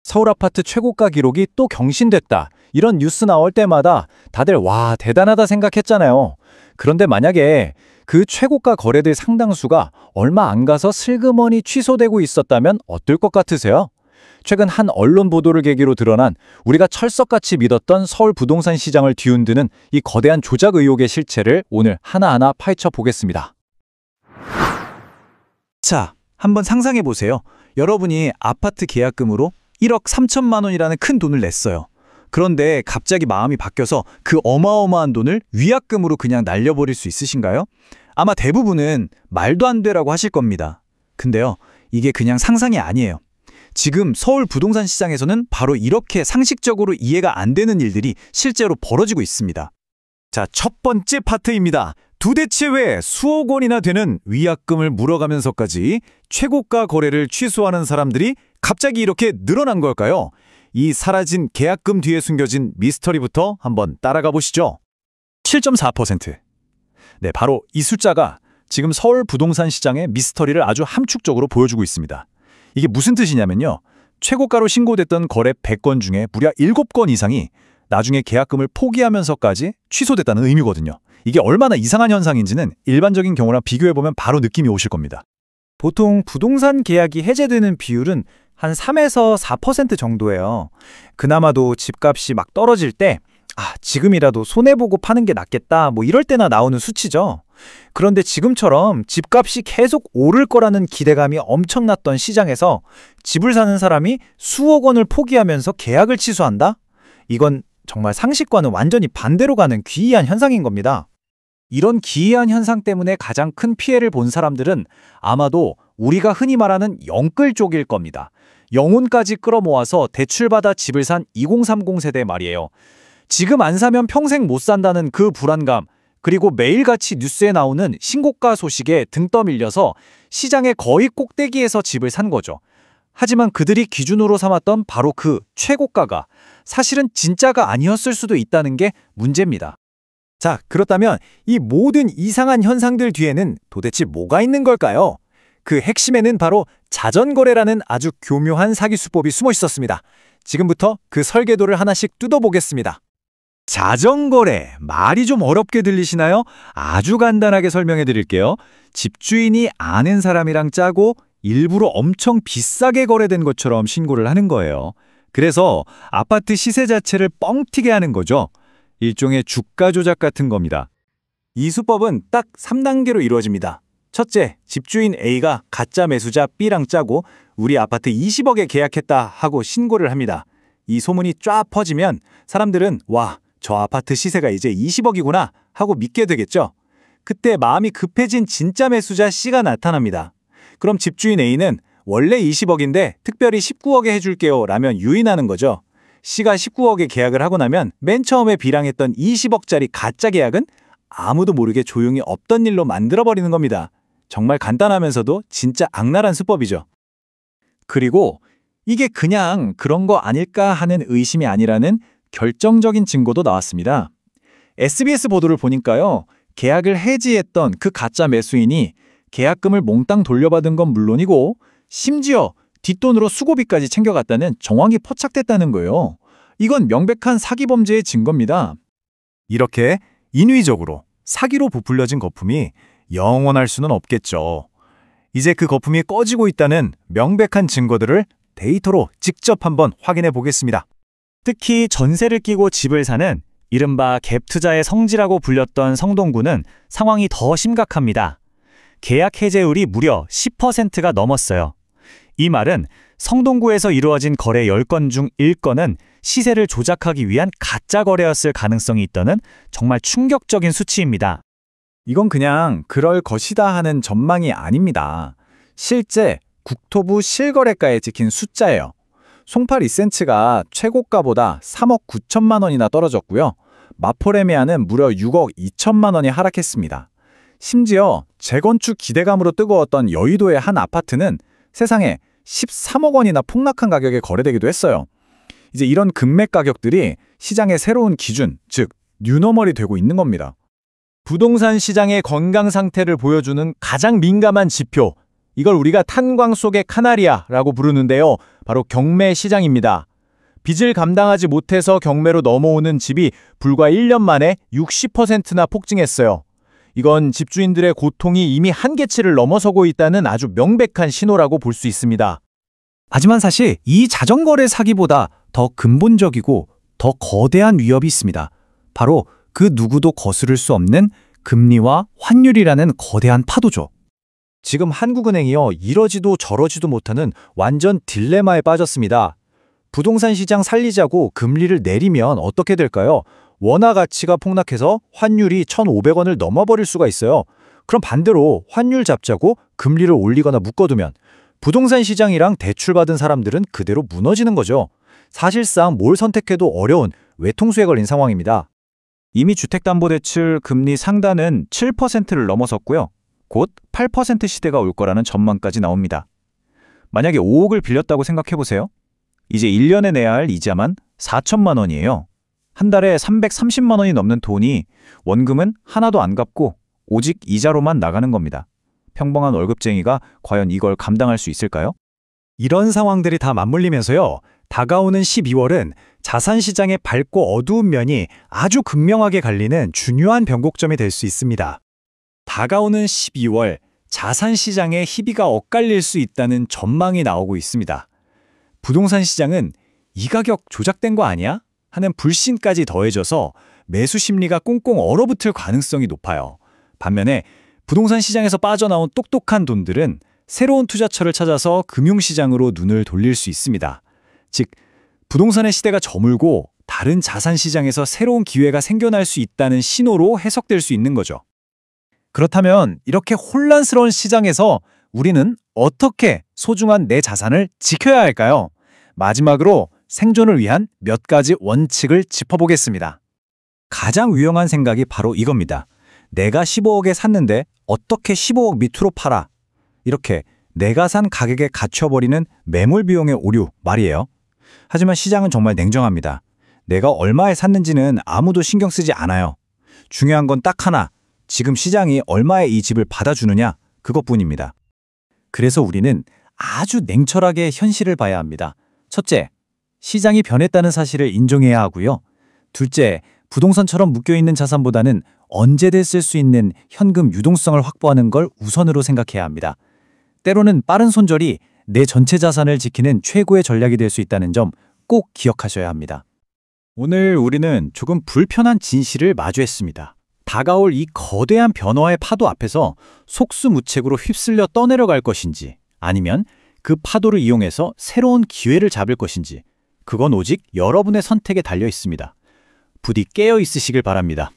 서울 아파트 최고가 기록이 또 경신됐다. 이런 뉴스 나올 때마다 다들 와, 대단하다 생각했잖아요. 그런데 만약에 그 최고가 거래들 상당수가 얼마 안 가서 슬그머니 취소되고 있었다면 어떨 것 같으세요? 최근 한 언론 보도를 계기로 드러난 우리가 철석같이 믿었던 서울 부동산 시장을 뒤흔드는 이 거대한 조작 의혹의 실체를 오늘 하나하나 파헤쳐 보겠습니다. 자, 한번 상상해 보세요. 여러분이 아파트 계약금으로 1억 3천만 원이라는 큰 돈을 냈어요. 그런데 갑자기 마음이 바뀌어서 그 어마어마한 돈을 위약금으로 그냥 날려버릴 수 있으신가요? 아마 대부분은 말도 안 되라고 하실 겁니다. 근데요, 이게 그냥 상상이 아니에요. 지금 서울 부동산 시장에서는 바로 이렇게 상식적으로 이해가 안 되는 일들이 실제로 벌어지고 있습니다. 자, 첫 번째 파트입니다. 도대체 왜 수억 원이나 되는 위약금을 물어가면서까지 최고가 거래를 취소하는 사람들이 갑자기 이렇게 늘어난 걸까요? 이 사라진 계약금 뒤에 숨겨진 미스터리부터 한번 따라가 보시죠. 7.4%. 네, 바로 이 숫자가 지금 서울 부동산 시장의 미스터리를 아주 함축적으로 보여주고 있습니다. 이게 무슨 뜻이냐면요. 최고가로 신고됐던 거래 100건 중에 무려 7건 이상이 나중에 계약금을 포기하면서까지 취소됐다는 의미거든요. 이게 얼마나 이상한 현상인지는 일반적인 경우랑 비교해보면 바로 느낌이 오실 겁니다. 보통 부동산 계약이 해제되는 비율은 한 3에서 4% 정도예요. 그나마도 집값이 막 떨어질 때 지금이라도 손해보고 파는 게 낫겠다 이럴 때나 나오는 수치죠. 그런데 지금처럼 집값이 계속 오를 거라는 기대감이 엄청났던 시장에서 집을 사는 사람이 수억 원을 포기하면서 계약을 취소한다? 이건 정말 상식과는 완전히 반대로 가는 기이한 현상인 겁니다. 이런 기이한 현상 때문에 가장 큰 피해를 본 사람들은 아마도 우리가 흔히 말하는 영끌 쪽일 겁니다. 영혼까지 끌어모아서 대출받아 집을 산 2030 세대 말이에요. 지금 안 사면 평생 못 산다는 그 불안감, 그리고 매일같이 뉴스에 나오는 신고가 소식에 등 떠밀려서 시장의 거의 꼭대기에서 집을 산 거죠. 하지만 그들이 기준으로 삼았던 바로 그 최고가가 사실은 진짜가 아니었을 수도 있다는 게 문제입니다. 자, 그렇다면 이 모든 이상한 현상들 뒤에는 도대체 뭐가 있는 걸까요? 그 핵심에는 바로 자전거래라는 아주 교묘한 사기 수법이 숨어 있었습니다. 지금부터 그 설계도를 하나씩 뜯어보겠습니다. 자전거래, 말이 좀 어렵게 들리시나요? 아주 간단하게 설명해 드릴게요. 집주인이 아는 사람이랑 짜고 일부러 엄청 비싸게 거래된 것처럼 신고를 하는 거예요. 그래서 아파트 시세 자체를 뻥튀게 하는 거죠. 일종의 주가 조작 같은 겁니다. 이 수법은 딱 3단계로 이루어집니다. 첫째, 집주인 A가 가짜 매수자 B랑 짜고 우리 아파트 20억에 계약했다 하고 신고를 합니다. 이 소문이 쫙 퍼지면 사람들은 와, 저 아파트 시세가 이제 20억이구나 하고 믿게 되겠죠. 그때 마음이 급해진 진짜 매수자 C가 나타납니다. 그럼 집주인 A는 원래 20억인데 특별히 19억에 해줄게요 라면 유인하는 거죠. C가 19억에 계약을 하고 나면 맨 처음에 비랑했던 20억짜리 가짜 계약은 아무도 모르게 조용히 없던 일로 만들어버리는 겁니다. 정말 간단하면서도 진짜 악랄한 수법이죠. 그리고 이게 그냥 그런 거 아닐까 하는 의심이 아니라는 결정적인 증거도 나왔습니다. SBS 보도를 보니까요. 계약을 해지했던 그 가짜 매수인이 계약금을 몽땅 돌려받은 건 물론이고 심지어 뒷돈으로 수고비까지 챙겨갔다는 정황이 포착됐다는 거예요. 이건 명백한 사기 범죄의 증거입니다. 이렇게 인위적으로 사기로 부풀려진 거품이 영원할 수는 없겠죠. 이제 그 거품이 꺼지고 있다는 명백한 증거들을 데이터로 직접 한번 확인해 보겠습니다. 특히 전세를 끼고 집을 사는 이른바 갭 투자의 성지라고 불렸던 성동구는 상황이 더 심각합니다. 계약 해제율이 무려 10%가 넘었어요. 이 말은 성동구에서 이루어진 거래 10건 중 1건은 시세를 조작하기 위한 가짜 거래였을 가능성이 있다는 정말 충격적인 수치입니다. 이건 그냥 그럴 것이다 하는 전망이 아닙니다. 실제 국토부 실거래가에 찍힌 숫자예요. 송파 리센츠가 최고가보다 3억 9천만 원이나 떨어졌고요. 마포레미안은 무려 6억 2천만 원이 하락했습니다. 심지어 재건축 기대감으로 뜨거웠던 여의도의 한 아파트는 세상에 13억 원이나 폭락한 가격에 거래되기도 했어요. 이제 이런 금매 가격들이 시장의 새로운 기준, 즉 뉴노멀이 되고 있는 겁니다. 부동산 시장의 건강 상태를 보여주는 가장 민감한 지표, 이걸 우리가 탄광 속의 카나리아라고 부르는데요. 바로 경매 시장입니다. 빚을 감당하지 못해서 경매로 넘어오는 집이 불과 1년 만에 60%나 폭증했어요. 이건 집주인들의 고통이 이미 한계치를 넘어서고 있다는 아주 명백한 신호라고 볼 수 있습니다. 하지만 사실 이 자전거래 사기보다 더 근본적이고 더 거대한 위협이 있습니다. 바로 그 누구도 거스를 수 없는 금리와 환율이라는 거대한 파도죠. 지금 한국은행이요, 이러지도 저러지도 못하는 완전 딜레마에 빠졌습니다. 부동산 시장 살리자고 금리를 내리면 어떻게 될까요? 원화 가치가 폭락해서 환율이 1,500원을 넘어버릴 수가 있어요. 그럼 반대로 환율 잡자고 금리를 올리거나 묶어두면 부동산 시장이랑 대출받은 사람들은 그대로 무너지는 거죠. 사실상 뭘 선택해도 어려운 외통수에 걸린 상황입니다. 이미 주택담보대출 금리 상단은 7%를 넘어섰고요. 곧 8% 시대가 올 거라는 전망까지 나옵니다. 만약에 5억을 빌렸다고 생각해보세요. 이제 1년에 내야 할 이자만 4천만 원이에요. 한 달에 330만 원이 넘는 돈이 원금은 하나도 안 갚고 오직 이자로만 나가는 겁니다. 평범한 월급쟁이가 과연 이걸 감당할 수 있을까요? 이런 상황들이 다 맞물리면서요. 다가오는 12월은 자산시장의 밝고 어두운 면이 아주 극명하게 갈리는 중요한 변곡점이 될 수 있습니다. 다가오는 12월, 자산시장의 희비가 엇갈릴 수 있다는 전망이 나오고 있습니다. 부동산 시장은 이 가격 조작된 거 아니야? 하는 불신까지 더해져서 매수 심리가 꽁꽁 얼어붙을 가능성이 높아요. 반면에 부동산 시장에서 빠져나온 똑똑한 돈들은 새로운 투자처를 찾아서 금융시장으로 눈을 돌릴 수 있습니다. 즉, 부동산의 시대가 저물고 다른 자산시장에서 새로운 기회가 생겨날 수 있다는 신호로 해석될 수 있는 거죠. 그렇다면 이렇게 혼란스러운 시장에서 우리는 어떻게 소중한 내 자산을 지켜야 할까요? 마지막으로 생존을 위한 몇 가지 원칙을 짚어보겠습니다. 가장 유용한 생각이 바로 이겁니다. 내가 15억에 샀는데 어떻게 15억 밑으로 팔아? 이렇게 내가 산 가격에 갇혀버리는 매물 비용의 오류 말이에요. 하지만 시장은 정말 냉정합니다. 내가 얼마에 샀는지는 아무도 신경 쓰지 않아요. 중요한 건 딱 하나, 지금 시장이 얼마에 이 집을 받아주느냐, 그것뿐입니다. 그래서 우리는 아주 냉철하게 현실을 봐야 합니다. 첫째, 시장이 변했다는 사실을 인정해야 하고요. 둘째, 부동산처럼 묶여있는 자산보다는 언제든 쓸 수 있는 현금 유동성을 확보하는 걸 우선으로 생각해야 합니다. 때로는 빠른 손절이 내 전체 자산을 지키는 최고의 전략이 될 수 있다는 점 꼭 기억하셔야 합니다. 오늘 우리는 조금 불편한 진실을 마주했습니다. 다가올 이 거대한 변화의 파도 앞에서 속수무책으로 휩쓸려 떠내려갈 것인지, 아니면 그 파도를 이용해서 새로운 기회를 잡을 것인지, 그건 오직 여러분의 선택에 달려 있습니다. 부디 깨어 있으시길 바랍니다.